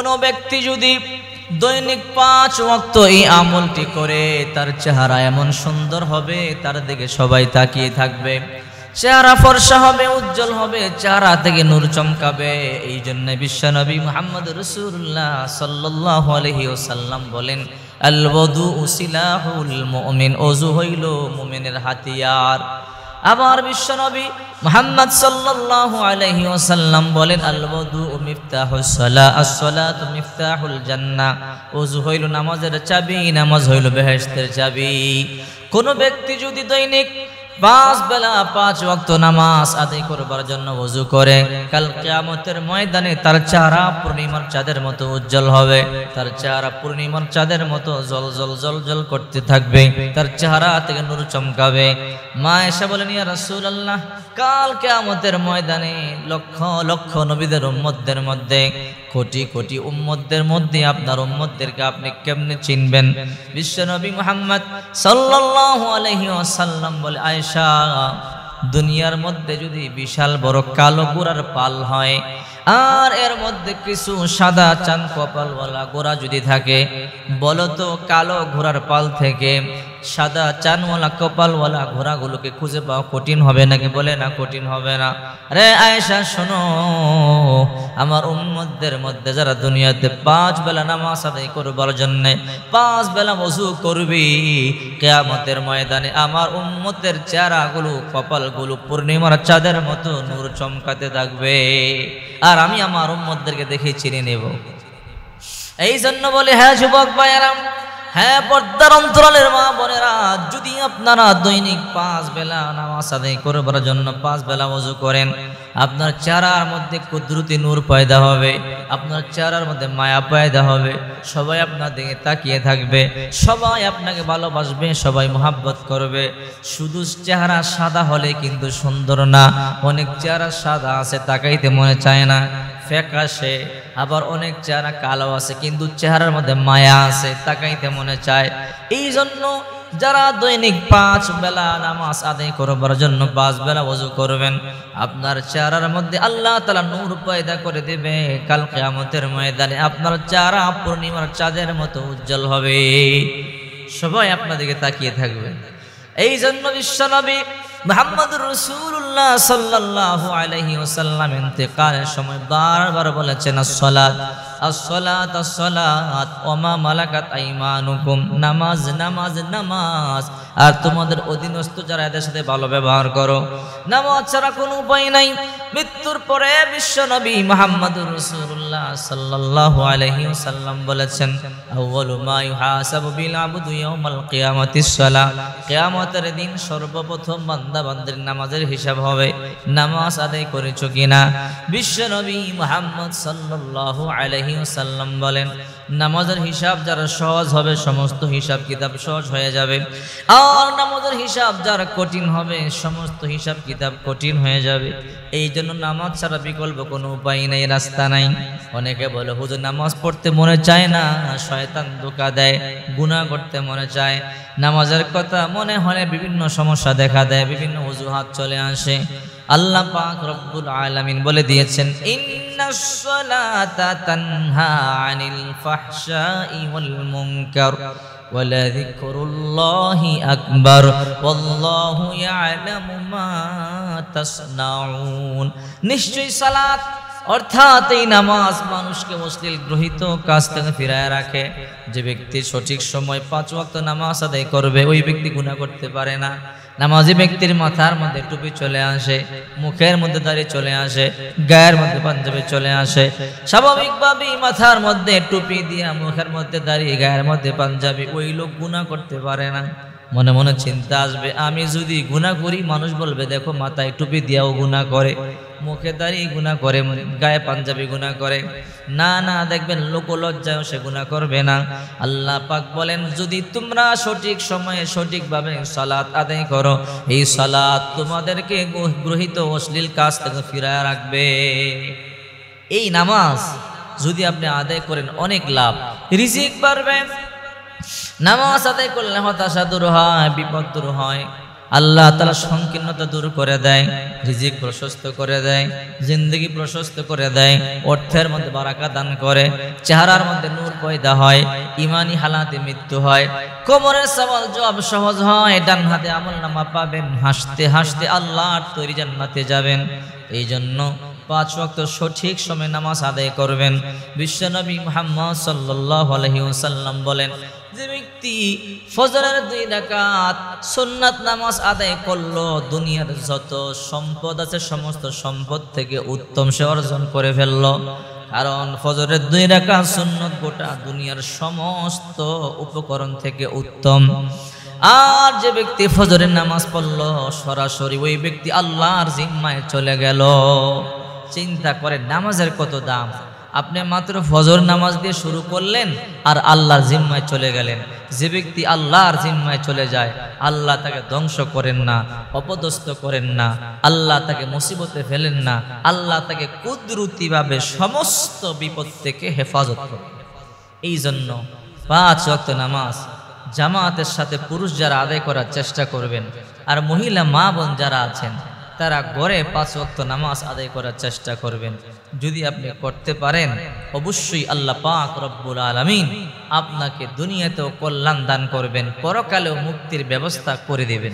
কোনো ব্যক্তি যদি দৈনিক 5 ওয়াক্ত এই আমলটি করে তার চেহারা এমন সুন্দর হবে, তার দিকে সবাই তাকিয়ে থাকবে, চেহারা ফর্সা হবে, উজ্জ্বল হবে, চেহারা থেকে নূর চমকাবে। এই জন্য বিশ্বনবী মুহাম্মদ রাসূলুল্লাহ সাল্লাল্লাহু আলাইহি ওয়াসাল্লাম বলেন, আল ওযু সিলাহুল মুমিন, ওযু হইল মুমিনের হাতিয়ার। আবার বিশ্বনবী মুহাম্মদ সাল্লাল্লাহু আলাইহি ওয়াসাল্লাম বলেন, আল ওযু মিফতাহুস সালাহ, আস-সালাতু মিফতাহুল জান্নাহ, ওযু হইল নামাজের চাবি, নামাজ হইল বেহেশতের চাবি। কোন ব্যক্তি যদি দৈনিক 5 বেলা 5 ওয়াক্ত নামাজ আদায় করবার জন্য ওযু করে, কাল কিয়ামতের ময়দানে তার চেহারা পূর্ণিমার চাঁদের মতো উজ্জ্বল হবে, তার চেহারা পূর্ণিমার চাঁদের মতো জল করতে থাকবে, তার চেহারা থেকে নূর চমকাবে। মা এসে বলেন, ইয়া রাসূলুল্লাহ, কাল কিয়ামতের ময়দানে লক্ষ লক্ষ নবীদের উম্মতদের মধ্যে, কোটি কোটি উম্মতদের মধ্যে আপনার উম্মতদেরকে আপনি কেমনে চিনবেন? বিশ্বনবী মুহাম্মদ সাল্লাল্লাহু আলাইহি ওয়াসাল্লাম বলে, আয়েশা, দুনিয়ার মধ্যে যদি বিশাল বড় কালো ঘোড়ার পাল হয় আর এর মধ্যে কিছু সাদা চান কপালওয়ালা ঘোড়া যদি থাকে, বলো তো কালো ঘোড়ার পাল থেকে সাদা চানওয়ালা কপালওয়ালা ঘোড়াগুলোকে খুঁজে পাওয়া কঠিন হবে নাকি? বলে না, কঠিন হবে না। রে আয়েশা শোনো, আমার উম্মতদের মধ্যে যারা দুনিয়াতে 5 বেলা নামাজ আদায় করবার জন্য 5 বেলা ওযু করবি, কিয়ামতের ময়দানে আমার উম্মতের চেহারাগুলো, কপালগুলো পূর্ণিমার চাঁদের মতো নূর চমকাতে থাকবে, আর আমি আমার উম্মতদেরকে দেখে চিনে নেব। এই জন্য বলে, হ্যাঁ যুবক ভাইয়েরা, হ্যাঁ পর্দার অন্তরালের মা বোনেরা, যদি আপনারা দৈনিক 5 বেলা নামাজ আদায় করবার জন্য 5 বেলা ওযু করেন, আপনার চেহারার মধ্যে কুদরতি নূর পয়দা হবে, আপনার চেহারার মধ্যে মায়া পয়দা হবে, সবাই আপনার দিকে তাকিয়ে থাকবে, সবাই আপনাকে ভালোবাসবে, সবাই মোহাব্বত করবে। শুধু চেহারা সাদা হলে কিন্তু সুন্দর না, অনেক চেহারা সাদা আছে তাকাইতে মনে চায় না, ফ্যাকাশে, আবার অনেক চেহারা কালো আছে কিন্তু চেহারার মধ্যে মায়া আছে, তাকাইতে মনে চায়। এই জন্য যারা দৈনিক 5 বেলা নামাজ আদায় করবার জন্য 5 বেলা ওযু করবেন, আপনার চেহারার মধ্যে আল্লাহ তাআলা নূর পয়দা করে দেবে। কাল কিয়ামতের ময়দানে আপনার চেহারা পূর্ণিমার চাঁদের মতো উজ্জ্বল হবে, সবাই আপনার দিকে তাকিয়ে থাকবে। এই জন্য বিশ্বনবী মুহাম্মদুর রাসূলুল্লাহ সাল্লাল্লাহু আলাইহি ওয়াসাল্লাম ইন্তেকালের সময় বারবার বলেছেন, আসসালাত আসসালাত আসসালাত ওয়া মা মালাকাত আইমানুকুম, নামাজ নামাজ নামাজ, আর তোমাদের অধীনস্থ যারা এদের সাথে ভালো ব্যবহার করো। নামাজ ছাড়া কোনো উপায় নাই। মৃত্যুর পরে বিশ্বনবী মুহাম্মদুর রাসূলুল্লাহ সাল্লাল্লাহু আলাইহি ওয়াসাল্লাম বলেছেন, আউয়ালু মা ইউহাসাবু বিল আবদু ইয়াউমাল কিয়ামাতিস সালাহ, কিয়ামতের দিন সর্বপ্রথম বান্দা বান্দির নামাজের হিসাব হবে, নামাজ আদায় করেছো কিনা। বিশ্বনবী মুহাম্মদ সাল্লাল্লাহু আলাইহি ওয়াসাল্লাম বলেন, নামাজের হিসাব যারা সহজ হবে সমস্ত হিসাব কিতাব সহজ হয়ে যাবে, আর নামাজের হিসাব যারা কঠিন হবে সমস্ত হিসাব কিতাব কঠিন হয়ে যাবে। এই জন্য নামাজ ছাড়া বিকল্প কোনো উপায় নেই, রাস্তা নাই। অনেকে বলে, হুজুর নামাজ পড়তে মনে চায় না, শয়তান ধোঁকা দেয়, গুনাহ করতে মনে চায়, নামাজের কথা মনে হলে বিভিন্ন সমস্যা দেখা দেয়, বিভিন্ন অজুহাত চলে আসে। আল্লাহ পাক রব্বুল আলামিন বলে দিয়েছেন, ইন্নাস সালাতা তানহা আনিল ফাহশাই ওয়াল মুনকার ওয়ালা যিকরুল্লাহি আকবার ওয়াল্লাহু ইয়ালামু মা তাসনাউন। নিশ্চয়ই সালাত অর্থাৎ এই নামাজ মানুষকে অশ্লীল গ্রহিত কাজ থেকে ফিরায় রাখে। যে ব্যক্তি সঠিক সময় 5 ওয়াক্ত নামাজ আদায় করবে ওই ব্যক্তি গুনাহ করতে পারে না। নামাজি ব্যক্তির মাথার মধ্যে টুপি চলে আসে, মুখের মধ্যে দাড়ি চলে আসে, গায়ের মধ্যে পাঞ্জাবি চলে আসে। স্বাভাবিকভাবেই মাথার মধ্যে টুপি দিয়া, মুখের মধ্যে দাড়ি, গায়ের মধ্যে পাঞ্জাবি, ওই লোক গুনাহ করতে পারে না। মনে মনে চিন্তা আসবে, আমি যদি গুনাহ করি মানুষ বলবে দেখো মাথায় টুপি দিয়াও গুনাহ করে, মুখে দাঁড়িয়ে গুনাহ করে, গায়ে পাঞ্জাবি গুনাহ করে। না না, দেখবেন লোক লজ্জায় সে গুনাহ করবে না। আল্লাহ পাক বলেন, যদি তোমরা সঠিক সময়ে সঠিকভাবে সালাত আদায় করো, এই সালাত তোমাদেরকে গ্রহিত অশ্লীল কাজ থেকে ফিরায় রাখবে। এই নামাজ যদি আপনি আদায় করেন অনেক লাভ, রিজিক বাড়বে। নামাজ আদায় করলে হতাশা দূর হয়, বিপদ দূর হয়। আল্লাহ তাআলা সংকীর্ণতা দূর করে দেয়, রিজিক প্রশস্ত করে দেয়, জিন্দগি প্রশস্ত করে দেয়, অর্থের মধ্যে বারাকা দান করে, চেহারার মধ্যে নূর পয়দা হয়, ইমানি হালাতে মৃত্যু হয়, কোমরের সওয়াল জবাব সহজ হয়, ডান হাতে আমলনামা পাবেন, হাসতে হাসতে আল্লাহর তৈরি জান্নাতে যাবেন। এই জন্য 5 ওয়াক্ত সঠিক সময়ে নামাজ আদায় করবেন। বিশ্বনবী মুহাম্মদ সাল্লাল্লাহু আলাইহি ওয়াসাল্লাম বলেন, যে ব্যক্তি ফজরের 2 রাকাত সুন্নাত নামাজ আদায় করলো, দুনিয়ার যত সম্পদ আছে সমস্ত সম্পদ থেকে উত্তম সে অর্জন করে ফেললো। কারণ ফজরের 2 রাকাত সুন্নাত গোটা দুনিয়ার সমস্ত উপকরণ থেকে উত্তম। আর যে ব্যক্তি ফজরের নামাজ পড়লো, সরাসরি ওই ব্যক্তি আল্লাহর জিম্মায় চলে গেল। চিন্তা করে নামাজের কত দাম। আপনি মাত্র ফজর নামাজ দিয়ে শুরু করলেন আর আল্লাহর জিম্মায় চলে গেলেন। যে ব্যক্তি আল্লাহর জিম্মায় চলে যায়, আল্লাহ তাকে ধ্বংস করেন না, অপদস্থ করেন না, আল্লাহ তাকে মুসিবতে ফেলেন না, আল্লাহ তাকে কুদরতিভাবে সমস্ত বিপদ থেকে হেফাজত করেন। এই জন্য 5 ওয়াক্ত নামাজ জামাতের সাথে পুরুষ যারা আদায় করার চেষ্টা করবেন, আর মহিলা মা বোন যারা আছেন তারা ঘরে 5 ওয়াক্ত নামাজ আদায় করার চেষ্টা করবেন। যদি আপনি করতে পারেন, অবশ্যই আল্লাহ পাক রব্বুল আলামিন আপনাকে দুনিয়াতেও কল্যাণ দান করবেন, পরকালেও মুক্তির ব্যবস্থা করে দেবেন।